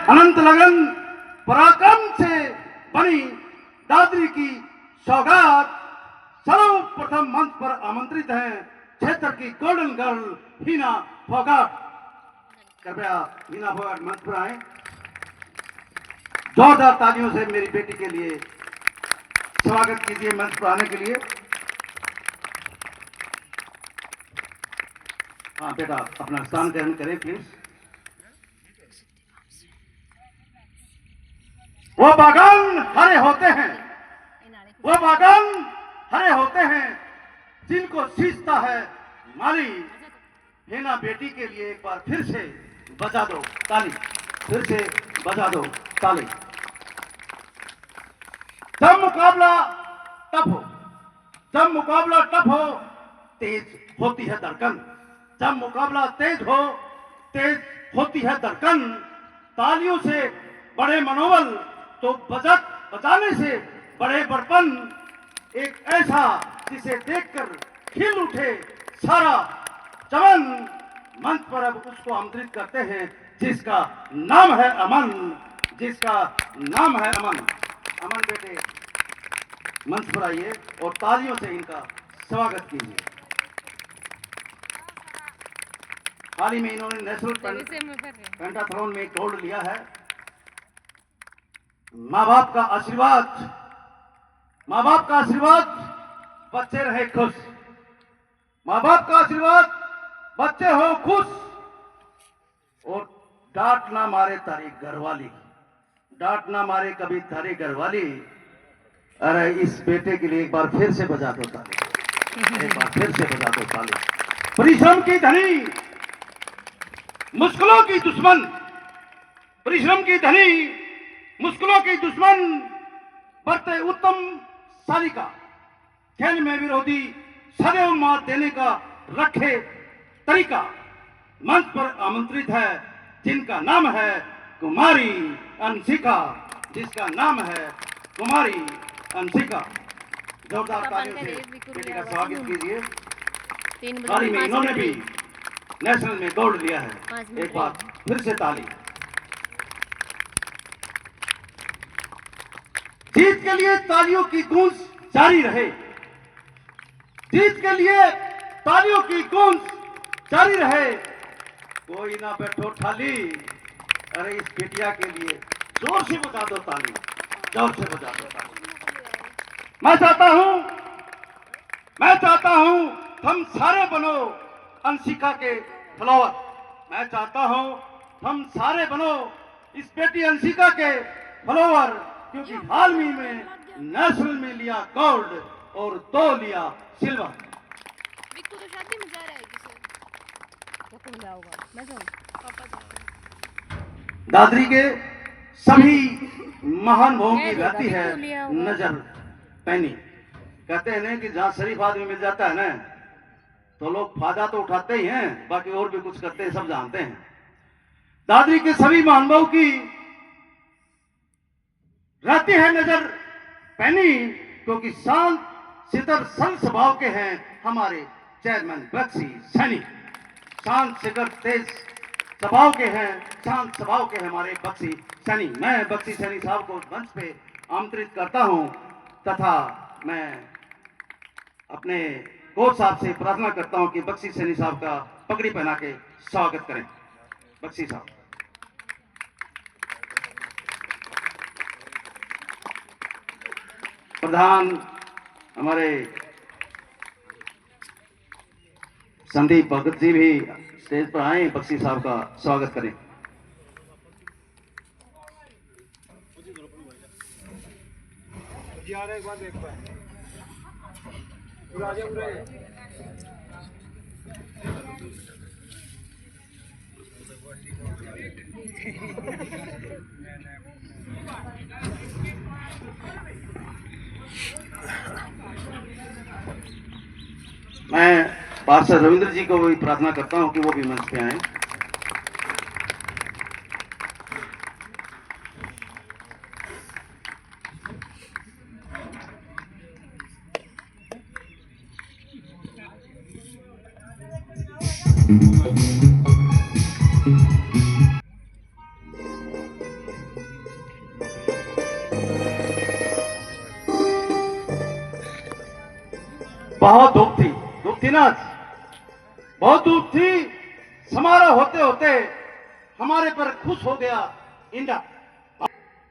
अनंत लगन पराक्रम से बनी दादरी की सौगात सर्वप्रथम मंच पर आमंत्रित हैं क्षेत्र की गोल्डन गर्ल हीना फोगाट। कृपया हीना फोगाट मंच पर आए। जोरदार तालियों से मेरी बेटी के लिए स्वागत कीजिए मंच पर आने के लिए। हाँ बेटा, अपना स्थान ग्रहण करें प्लीज। वो बागान हरे होते हैं, वो बागान हरे होते हैं जिनको सींचता है माली। हीना बेटी के लिए एक बार फिर से बजा दो ताली, फिर से बजा दो ताली। जब मुकाबला टफ हो, जब मुकाबला टफ हो तेज होती है धड़कन, जब मुकाबला तेज हो तेज होती है धड़कन। तालियों से बड़े मनोबल तो बजाने से बड़े बड़पन। एक ऐसा जिसे देखकर खिल उठे सारा चमन। मंच पर अब उसको आमंत्रित करते हैं जिसका नाम है अमन, जिसका नाम है अमन। अमन बेटे मंच पर आइए और तालियों से इनका स्वागत कीजिए। हाल ही में इन्होंने नेशनल पेंटाथलॉन में गोल्ड लिया है। माँ बाप का आशीर्वाद, माँ बाप का आशीर्वाद, बच्चे रहे खुश। माँ बाप का आशीर्वाद, बच्चे हो खुश। और डांट ना मारे तारी घरवाली, डांट ना मारे कभी तारी घरवाली। अरे इस बेटे के लिए एक बार फिर से बजा दो ताली, एक बार फिर से बजा दो ताली। परिश्रम की धनी, मुश्किलों की दुश्मन, परिश्रम की धनी, मुश्किलों की दुश्मन। बरते उत्तम सालिका, खेल में विरोधी सदैव मात देने का रखे तरीका। मंच पर आमंत्रित है जिनका नाम है कुमारी अंशिका, जिसका नाम है कुमारी अंशिका। जोरदार तालियों से बेटी का स्वागत कीजिए। हाल ही में इन्होंने भी नेशनल में गोल्ड लिया है। एक बार फिर से ताली। जीत के लिए तालियों की गूंज जारी रहे, जीत के लिए तालियों की गूंज जारी रहे। कोई ना बैठो ठाली। अरे इस बिटिया के लिए जोर से बजा दो ताली, जोर से बजा दो ताली। मैं चाहता हूं हम सारे बनो अंशिका के फ्लावर। मैं चाहता हूं हम सारे बनो इस बेटी अंशिका के फ्लावर, क्योंकि हाल ही में नेशनल में लिया गोल्ड और 2 लिया सिल्वर। विक्कू तो शादी में जा रहा है किसे? कौन जाऊंगा? मैं जाऊं। पापा जाओ। दादरी के सभी महान भावों की रहती है नजर पैनी। कहते हैं ना कि जहां शरीफ आदमी मिल जाता है ना तो लोग फायदा तो उठाते ही हैं, बाकी और भी कुछ करते हैं, सब जानते हैं। दादरी के सभी महानुभाव की रहती है नजर पैनी, क्योंकि शांत सितर सन स्वभाव के हैं हमारे चेयरमैन बक्सी सैनी। शांत सितर तेज स्वभाव के हैं, शांत स्वभाव के हमारे बक्सी सैनी। मैं बक्सी सैनी साहब को मंच पे आमंत्रित करता हूं तथा मैं अपने कोच साहब से प्रार्थना करता हूं कि बक्सी सैनी साहब का पगड़ी पहना के स्वागत करें। बक्सी साहब। प्रधान हमारे संदीप भगत जी भी स्टेज पर आए, बक्सी साहब का स्वागत करें। मैं पार्षद रविंद्र जी को भी प्रार्थना करता हूं कि वो भी मंच पे आए। बहुत धूप थी ना आज, बहुत धूप थी। समारोह होते होते हमारे पर खुश हो गया इंदा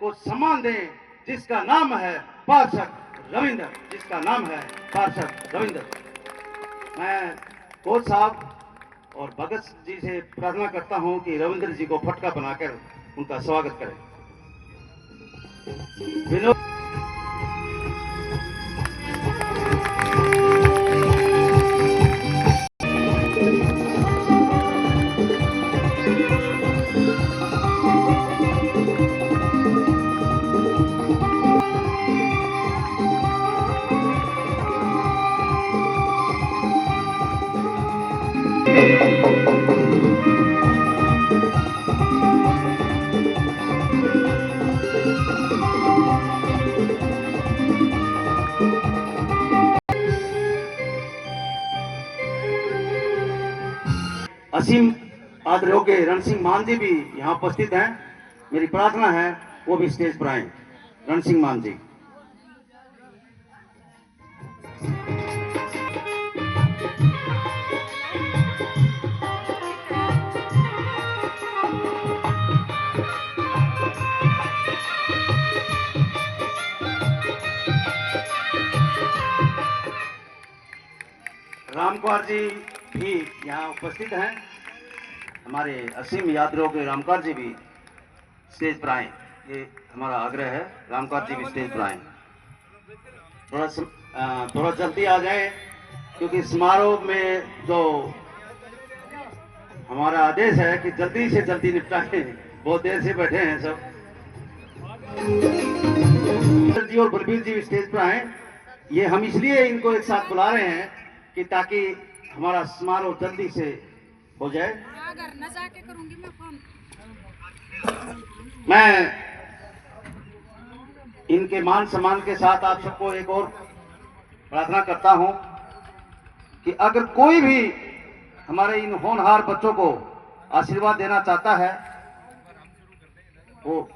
को सम्मान दे जिसका नाम है पार्षद रविंद्र, जिसका नाम है पार्षद रविंद्र। मैं कोच साहब और भगत जी से प्रार्थना करता हूं कि रविंद्र जी को फटका बनाकर उनका स्वागत करें। विनोद असीम आदर योग्य रण सिंह मान जी भी यहाँ उपस्थित हैं। मेरी प्रार्थना है वो भी स्टेज पर आए। रण सिंह मान जी। रामकुमार जी भी यहाँ उपस्थित हैं। हमारे असीम यादव के रामकुमार जी भी स्टेज पर आए, ये हमारा आग्रह है। रामकुमार जी भी स्टेज पर आए। थोड़ा जल्दी आ जाए क्योंकि समारोह में जो हमारा आदेश है कि जल्दी से जल्दी निपटाएं, बहुत देर से बैठे हैं सब। जी और बलबीर जी स्टेज पर आए। ये हम इसलिए इनको एक साथ बुला रहे हैं कि ताकि हमारा समारोह जल्दी से हो जाए। अगर न जाके करूंगी मैं फोन। मैं इनके मान सम्मान के साथ आप सबको एक और प्रार्थना करता हूं कि अगर कोई भी हमारे इन होनहार बच्चों को आशीर्वाद देना चाहता है वो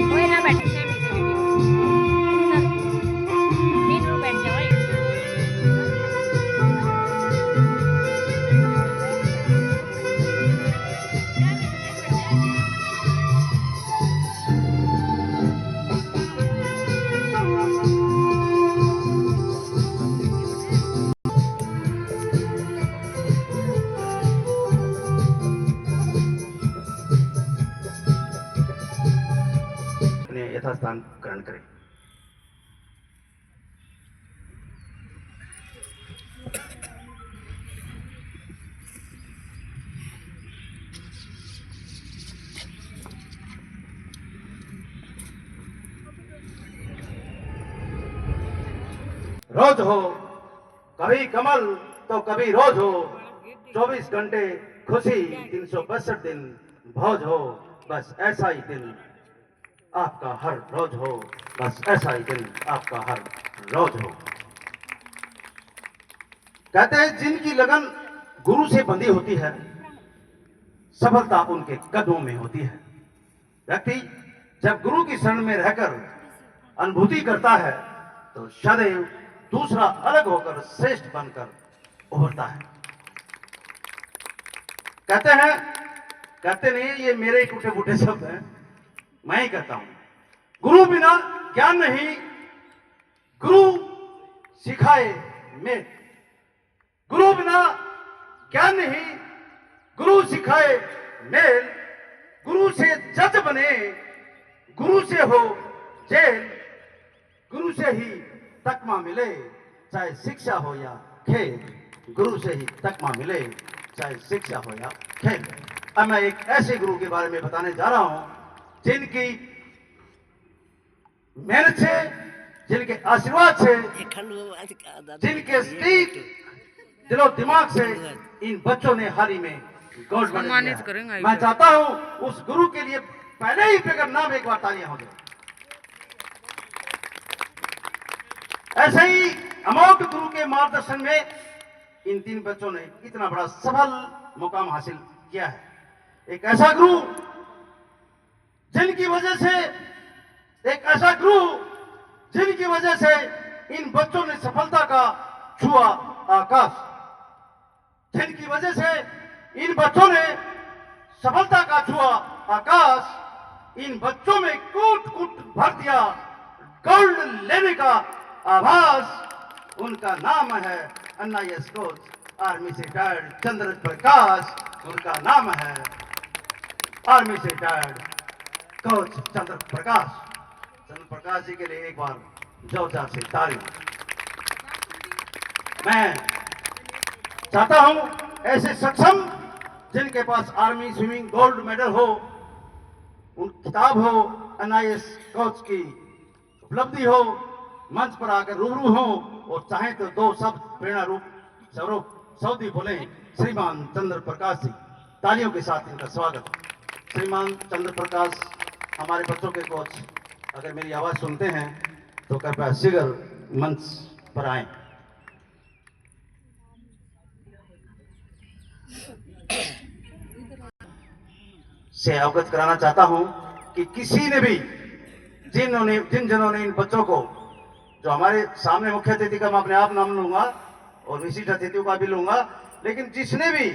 ओए ना बैठ से मीटर बैठ जाओ। अपने यथास्थान ग्रहण करें। रोज हो कभी कमल तो कभी रोज हो, 24 घंटे खुशी 362 दिन भोज हो, बस ऐसा ही दिन आपका हर रोज हो, बस ऐसा ही दिन आपका हर रोज हो। कहते हैं जिनकी लगन गुरु से बंधी होती है सफलता उनके कदमों में होती है। व्यक्ति जब गुरु की शरण में रहकर अनुभूति करता है तो सदैव दूसरा अलग होकर श्रेष्ठ बनकर उभरता है। कहते नहीं, ये मेरे ही टूटे फूटे शब्द हैं, मैं ही कहता हूं। गुरु बिना ज्ञान नहीं, गुरु सिखाए मेल। गुरु बिना ज्ञान नहीं, गुरु सिखाए मेल। गुरु से जज बने, गुरु से हो जेल। गुरु से ही तकमा मिले, चाहे शिक्षा हो या खेल। गुरु से ही तकमा मिले, चाहे शिक्षा हो या खेल। अब मैं एक ऐसे गुरु के बारे में बताने जा रहा हूं जिनकी मेहनत से, जिनके आशीर्वाद से, जिनके स्टीक दिलो दिमाग से इन बच्चों ने हाल ही में गोल्ड मेडल सम्मानित लिया करेंगे है। आई मैं तो। चाहता हूं उस गुरु के लिए पहले ही फिक्र नाम एक बार तालियां हो जाए। ऐसे ही अमोघ गुरु के मार्गदर्शन में इन 3 बच्चों ने इतना बड़ा सफल मुकाम हासिल किया है। एक ऐसा गुरु जिनकी वजह से, एक ऐसा गुरु जिनकी वजह से इन बच्चों ने सफलता का छुआ आकाश, जिनकी वजह से इन बच्चों ने सफलता का छुआ आकाश, इन बच्चों में कूट कूट भर दिया गोल्ड लेने का आभास। उनका नाम है NIS कोच आर्मी से रिटायर्ड चंद्र प्रकाश। उनका नाम है आर्मी से रिटायर्ड कोच चंद्र प्रकाश। चंद्र प्रकाश जी के लिए एक बार जोरदार से ताली। मैं चाहता हूं ऐसे सक्षम जिनके पास आर्मी स्विमिंग गोल्ड मेडल हो, उन किताब हो, NIS कोच की उपलब्धि हो, मंच पर आकर रूबरू हो और चाहे तो 2 शब्द प्रेरणा रूप स्वरूप सऊदी बोले। श्रीमान चंद्र प्रकाश जी, तालियों के साथ इनका स्वागत। श्रीमान चंद्र प्रकाश हमारे बच्चों के कोच अगर मेरी आवाज सुनते हैं तो कृपया शीघ्र मंच पर आए। से अवगत कराना चाहता हूं कि किसी ने भी जिन जनों ने इन बच्चों को, जो हमारे सामने मुख्य अतिथि का मैं अपने आप नाम लूंगा और विशिष्ट अतिथियों का भी लूंगा, लेकिन जिसने भी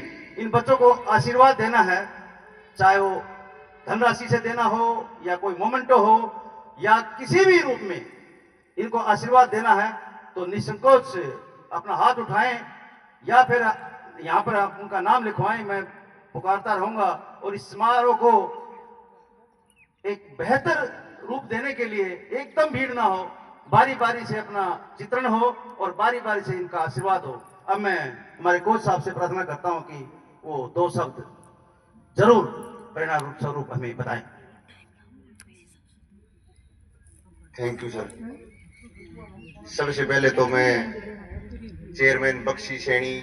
इन बच्चों को आशीर्वाद देना है, चाहे वो धनराशि से देना हो या कोई मोमेंटो हो या किसी भी रूप में इनको आशीर्वाद देना है, तो निसंकोच अपना हाथ उठाएं या फिर यहाँ पर उनका नाम लिखवाएं। मैं पुकारता रहूंगा और इस समारोह को एक बेहतर रूप देने के लिए एकदम भीड़ ना हो, बारी बारी से अपना चित्रण हो और बारी बारी से इनका आशीर्वाद हो। अब मैं हमारे कोच साहब से प्रार्थना करता हूं कि वो 2 शब्द जरूर प्रेरणा रूप स्वरूप हमें बताएं। Thank you sir. सबसे पहले तो मैं चेयरमैन बख्शी सैनी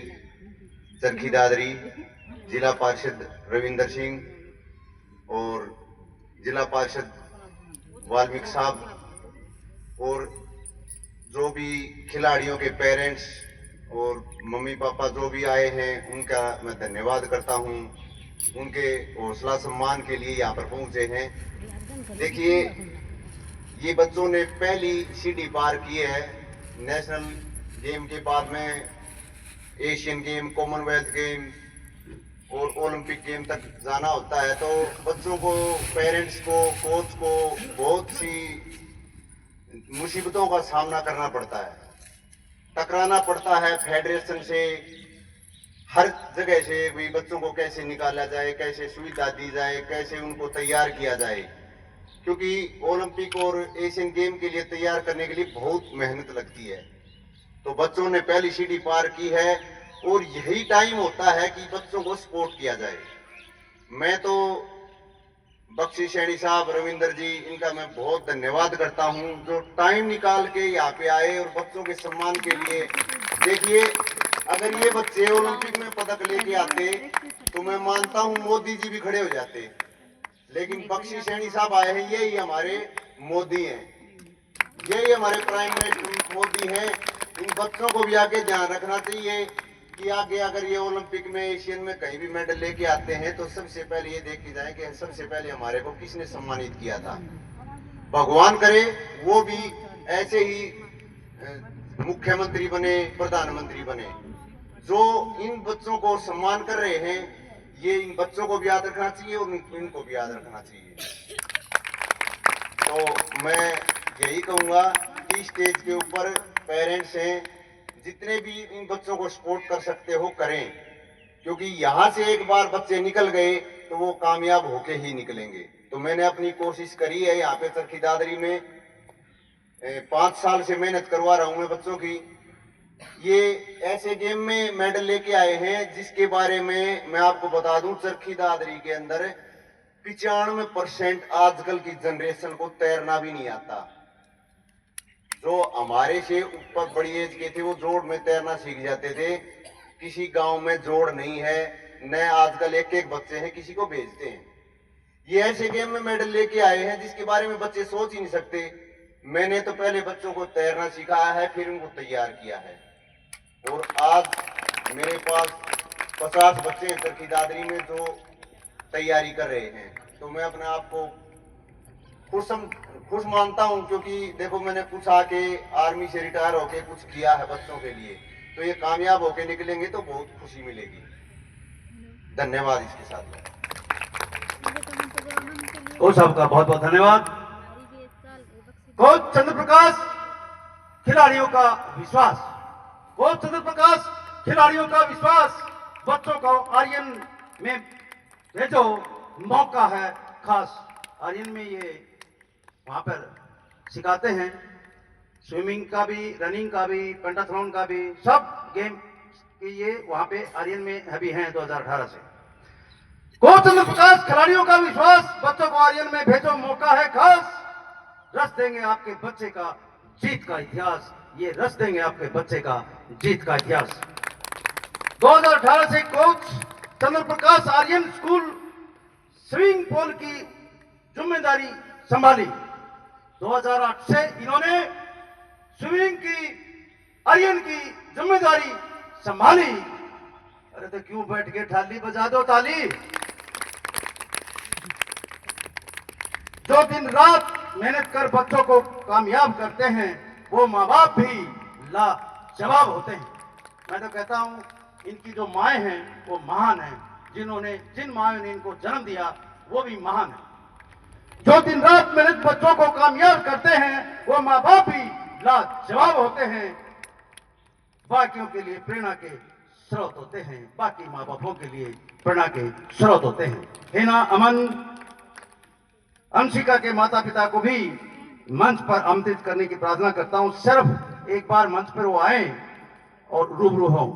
चरखी दादरी, जिला पार्षद रविंदर सिंह और जिला पार्षद वाल्मीकि साहब और जो भी खिलाड़ियों के पेरेंट्स और मम्मी पापा जो भी आए हैं उनका मैं धन्यवाद करता हूं। उनके हौसला सम्मान के लिए यहाँ पर पहुंचे हैं। देखिए, ये बच्चों ने पहली सीढ़ी पार की है। नेशनल गेम के बाद में एशियन गेम, कॉमनवेल्थ गेम और ओलंपिक गेम तक जाना होता है, तो बच्चों को, पेरेंट्स को, कोच को बहुत सी मुसीबतों का सामना करना पड़ता है, टकराना पड़ता है फेडरेशन से, हर जगह से भी बच्चों को कैसे निकाला जाए, कैसे सुविधा दी जाए, कैसे उनको तैयार किया जाए, क्योंकि ओलंपिक और एशियन गेम के लिए तैयार करने के लिए बहुत मेहनत लगती है। तो बच्चों ने पहली सीढ़ी पार की है और यही टाइम होता है कि बच्चों को सपोर्ट किया जाए। मैं तो बख्शी सैनी साहब, रविंदर जी, इनका मैं बहुत धन्यवाद करता हूं जो टाइम निकाल के यहाँ पे आए और बच्चों के सम्मान के लिए। देखिए, अगर ये बच्चे ओलंपिक में पदक लेके आते तो मैं मानता हूं मोदी जी भी खड़े हो जाते, लेकिन बख्शी सैनी साहब आए हैं, यही हमारे मोदी हैं, यही हमारे प्राइम मिनिस्टर मोदी हैं। इन बच्चों को भी आगे ध्यान रखना चाहिए कि आगे अगर ये ओलंपिक में, एशियन में कहीं भी मेडल लेके आते हैं तो सबसे पहले ये देखी जाए कि सबसे पहले हमारे को किसने सम्मानित किया था। भगवान करे वो भी ऐसे ही मुख्यमंत्री बने, प्रधानमंत्री बने। जो इन बच्चों को सम्मान कर रहे हैं, ये इन बच्चों को भी याद रखना चाहिए और इनको भी याद रखना चाहिए। तो मैं यही कहूंगा कि स्टेज के ऊपर पेरेंट्स हैं, जितने भी इन बच्चों को सपोर्ट कर सकते हो करें, क्योंकि यहाँ से एक बार बच्चे निकल गए तो वो कामयाब होके ही निकलेंगे। तो मैंने अपनी कोशिश करी है यहाँ पे चरखी दादरी में 5 साल से मेहनत करवा रहा हूँ मैं बच्चों की, ये ऐसे गेम में मेडल लेके आए हैं जिसके बारे में मैं आपको बता दूं, चरखी दादरी के अंदर 95% आजकल की जनरेशन को तैरना भी नहीं आता। जो हमारे से ऊपर बड़ी एज के थे वो जोड़ में तैरना सीख जाते थे। किसी गांव में जोड़ नहीं है, न आजकल एक एक बच्चे हैं किसी को भेजते हैं। ये ऐसे गेम में मेडल लेके आए हैं जिसके बारे में बच्चे सोच ही नहीं सकते। मैंने तो पहले बच्चों को तैरना सिखाया है, फिर उनको तैयार किया है, और आज मेरे पास 50 बच्चे हैं चरखी दादरी में जो तैयारी कर रहे हैं। तो मैं अपने आप को खुश मानता हूं, क्योंकि देखो मैंने कुछ आके आर्मी से रिटायर होके कुछ किया है बच्चों के लिए, तो ये कामयाब होके निकलेंगे तो बहुत खुशी मिलेगी। धन्यवाद। इसके साथ कोच साहब का बहुत बहुत धन्यवाद। कोच चंद्र प्रकाश, खिलाड़ियों का विश्वास। कोच चंद्र प्रकाश, खिलाड़ियों का विश्वास। बच्चों को आर्यन में भेजो, मौका है खास। आर्यन में ये वहां पर सिखाते हैं, स्विमिंग का भी, रनिंग का भी, पेंटाथलॉन का भी, सब गेम के ये वहां पे आर्यन में अभी हैं 2018 से। कोच चंद्र प्रकाश, खिलाड़ियों का विश्वास। बच्चों को आर्यन में भेजो, मौका है खास। रच देंगे आपके बच्चे का जीत का इतिहास। ये रच देंगे आपके बच्चे का जीत का इतिहास। 2018 से कोच चंद्र प्रकाश आर्यन स्कूल स्विमिंग पूल की जिम्मेदारी संभाली। 2008 से इन्होंने स्विमिंग की, आर्यन की जिम्मेदारी संभाली। अरे तो क्यों बैठ के थाली बजा दो, ताली। जो दिन रात मेहनत कर बच्चों को कामयाब करते हैं वो माँ बाप भी लाजवाब होते हैं। मैं तो कहता हूं इनकी जो माएँ हैं वो महान हैं। जिन माँ ने इनको जन्म दिया वो भी महान है। जो दिन रात मेहनत बच्चों को कामयाब करते हैं वो माँ बाप भी लाजवाब होते हैं। बाकियों के लिए प्रेरणा के स्रोत होते हैं। बाकी माँ बापों के लिए प्रेरणा के स्रोत होते हैं। हिना, अमन, अंशिका के माता पिता को भी मंच पर आमंत्रित करने की प्रार्थना करता हूं। सिर्फ एक बार मंच पर वो आए और रूबरू हों।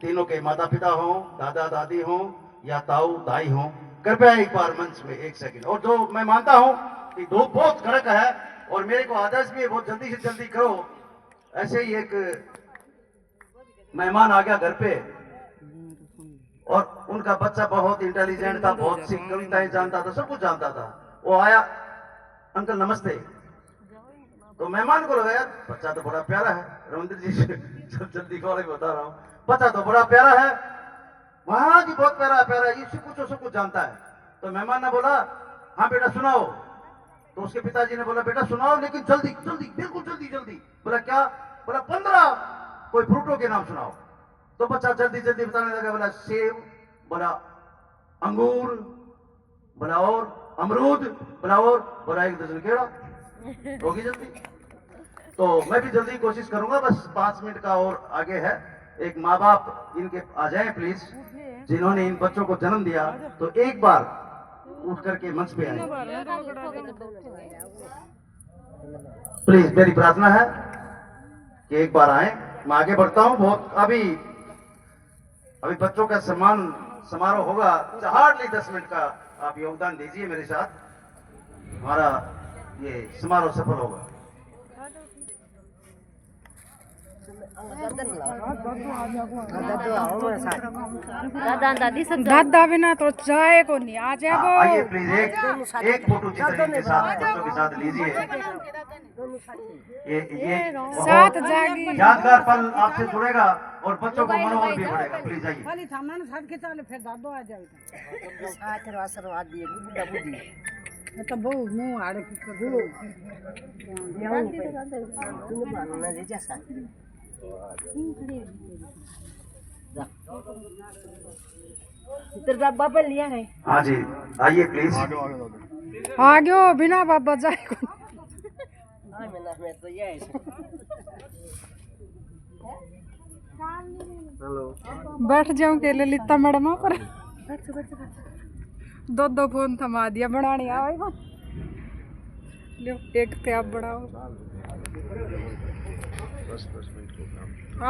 तीनों के माता पिता हों, दादा दादी हों या ताऊ दाई हों, कृपया एक बार मंच में 1 सेकंड। और जो मैं मानता हूं कि धूप बहुत कड़क है और मेरे को आदेश भी है बहुत जल्दी से जल्दी करो। ऐसे ही एक मेहमान आ गया घर पे और उनका बच्चा बहुत इंटेलिजेंट था, बहुत सी कविताएं जानता था, सब कुछ जानता था। वो आया, अंकल नमस्ते। तो मेहमान को लगा यार बच्चा तो बड़ा प्यारा है। रविंद्र जी से जल्दी कॉलेज बता रहा हूँ, बच्चा तो बड़ा प्यारा है। वहां जी बहुत प्यारा प्यारा है, इससे कुछ सब कुछ जानता है। तो मेहमान ने बोला हाँ बेटा सुनाओ। तो उसके पिताजी ने बोला बेटा सुनाओ लेकिन जल्दी जल्दी, बिल्कुल जल्दी जल्दी। बोला क्या? बोला 15 कोई फ्रूटों के नाम सुनाओ। तो बच्चा जल्दी जल्दी बताने लगा। बोला सेब, बोला अंगूर, बोला और अमरूद, बोला और, बोला 1 दर्जन केला। होगी जल्दी? तो मैं भी जल्दी कोशिश करूंगा, बस 5 मिनट का और आगे है। एक माँ बाप इनके आ जाए प्लीज, जिन्होंने इन बच्चों को जन्म दिया। तो एक बार उठ करके मंच पे आए प्लीज। मेरी प्रार्थना है कि एक बार आए। मैं आगे बढ़ता हूं बहुत। अभी बच्चों का सम्मान समारोह होगा। हार्डली 10 मिनट का आप योगदान दीजिए मेरे साथ, हमारा ये समारोह सफल होगा। दादा दादी सब दादा बिना तो जाए को नहीं। आ जाएगो। आइए प्लीज एक फोटो चित्र के साथ बच्चों के साथ लीजिए। ये साथ जागी यादगार पल आपसे जुड़ेगा और बच्चों को मनोबल भी बढ़ेगा। प्लीज आइए। खाली थामना ने साथ खींचा ले फिर दादो आ जाएगा। आशीर्वाद दिए बुढ़ा बुढ़ी। ये तो बहु मुंह आड़े की कर दो। तेरा बाबा लिया है। हाँ जी आइए प्लीज। आ गयो बिना बाबा जाए को। बैठ जाऊं के ललिता मैडम पर। दो फोन थमा दिया बनाने आवेगा। लो एक पे आप बढ़ाओ।